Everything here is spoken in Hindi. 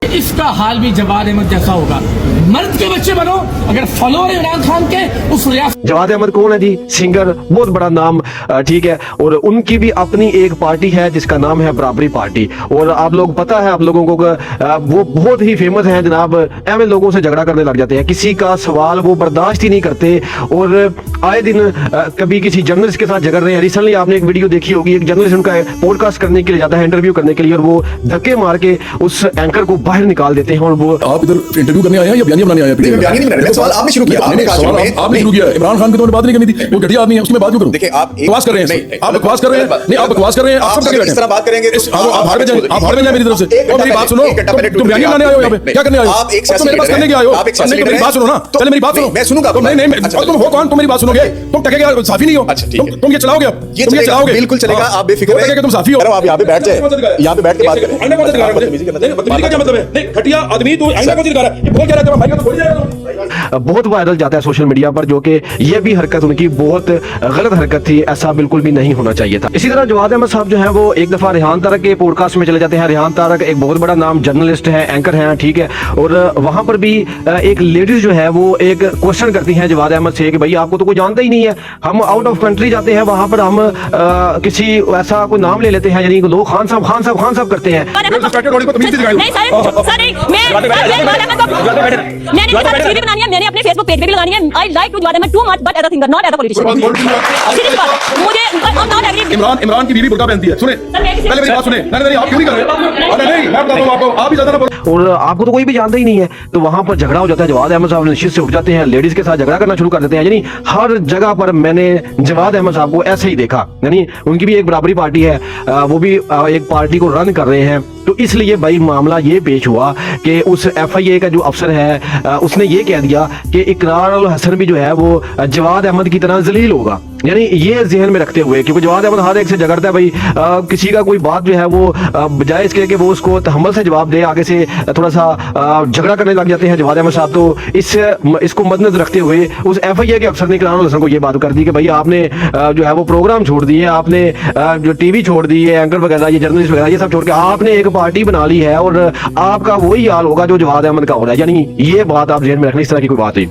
इसका हाल भी जवाद अहमद जैसा होगा। मर्द के बच्चे बनो अगर फॉलोअर इमरान खान के उस रियासत। जवाद अहमद कौन है जी? सिंगर, बहुत बड़ा नाम, ठीक है। और उनकी भी अपनी एक पार्टी है जिसका नाम है बराबरी पार्टी। और आप लोग पता है आप लोगों को वो बहुत ही फेमस है जनाब। ऐसे लोगों से झगड़ा करने लग जाते हैं, किसी का सवाल वो बर्दाश्त ही नहीं करते और आए दिन कभी किसी जर्नलिस्ट के साथ झगड़ रहे हैं। रिसेंटली आपने एक वीडियो देखी होगी, एक जर्नलिस्ट उनका पॉडकास्ट करने के लिए जाता है, इंटरव्यू करने के लिए, और वो धक्के मार के उस एंकर को बाहर निकाल देते हैं। और वो आप इधर इंटरव्यू करने आए हैं या बयानियां बनाने आए हैं? बयानी नहीं बना रहे, सवाल आपने शुरू किया। आपने शुरू किया। इमरान खान की तो बात नहीं करनी थी, वो घटिया आदमी है, उसमें बात क्यों करूं? देखिए आप बकवास कर रहे हैं, आप बकवास कर रहे हैं, नहीं आप बकवास कर रहे हैं, आप सब इस तरह बात करेंगे आप बाहर में जाएं, आप बाहर में जाएं मेरी तरफ से। और मेरी बात सुनो, तुम बयानियां बनाने आए हो यहाँ पे, क्या करने आए हो? आप एक मेरे पास करने के आए हो? नहीं मेरी बात सुनो ना, पहले मेरी बात सुनो। मैं सुनूंगा। तुम नहीं तुम हो कौन? तुम मेरी बात सुनोगे? तुम टके के साफी नहीं हो। तुम ये चलाओगे अब? तुम ये चलाओगे? बिल्कुल चलेगा, आप बेफिक्र रहिए। तुम साफी हो। आप यहाँ पे बैठ जाए, यहाँ पे बैठ के बात करें। बदतमीजी का क्या मतलब है? नहीं घटिया आदमी तू आईना को दिखा रहा है, ये बोल क्या रहा है? भाई तो बोल जाएगा। बहुत वायरल जाता है सोशल मीडिया पर, जो कि ये भी हरकत उनकी बहुत गलत हरकत थी, ऐसा बिल्कुल भी नहीं होना चाहिए था। इसी तरह जवाद अहमद साहब जो है वो एक दफा रेहान तारक के पॉडकास्ट में चले जाते हैं। रेहान तारक एक बहुत बड़ा नाम, जर्नलिस्ट है, एंकर है, ठीक है। और वहां पर भी एक लेडीज जो है वो एक क्वेश्चन करती है जवाद अहमद से कि भाई आपको तो कोई जानता ही नहीं है, हम आउट ऑफ कंट्री जाते हैं, वहां पर हम किसी ऐसा कोई नाम ले लेते हैं, यानी लोग खान साहब खान साहब खान साहब करते हैं। मैंने अपने फेसबुक पेज पे भी लगानी है। I like to Jawad Ahmad too much but as a singer not as a politician. Serious बात, मुझे I am not agree. Imran की बीवी बुर्का पहनती है। सुने पहले मेरी बात सुने। नहीं आप क्यों नहीं कर रहे? अरे नहीं मैं बताता हूं आपको, आप ही ज्यादा ना बोलो। और आपको तो कोई भी जानता ही नहीं है, तो वहां पर झगड़ा हो जाता है। जवाद अहमद साहब निश्चित से उठ जाते हैं, लेडीज के साथ झगड़ा करना शुरू कर देते हैं। यानी हर जगह पर मैंने जवाद अहमद साहब को ऐसे ही देखा। यानी उनकी भी एक बराबरी पार्टी है, वो भी एक पार्टी को रन कर रहे हैं। तो इसलिए भाई मामला ये पेश हुआ कि उस FIA का जो अफसर है उसने ये कह दिया कि इकरार उल हसन भी जो है वो जवाद अहमद की तरह जलील होगा। यानी ये जहन में रखते हुए, क्योंकि जवाद अहमद हर एक से झगड़ता है भाई, किसी का कोई बात जो है वो बजाय इसके कि वो उसको तहम्मुल से जवाब दे, आगे से थोड़ा सा झगड़ा करने लग जाते हैं जवाद अहमद साहब। तो इसको मद्देनजर रखते हुए उस FIA के अफसर ने इकरार उल हसन को ये बात कर दी कि भाई आपने जो है वो प्रोग्राम छोड़ दिए, आपने जो TV छोड़ दी है, एंकर वगैरह, ये जर्नलिस्ट वगैरह, ये सब छोड़ के आपने एक पार्टी बना ली है और आपका वही हाल होगा जो जवाद अहमद का हो रहा है। यानी ये बात आप जहन में रखनी, इस तरह की कोई बात नहीं।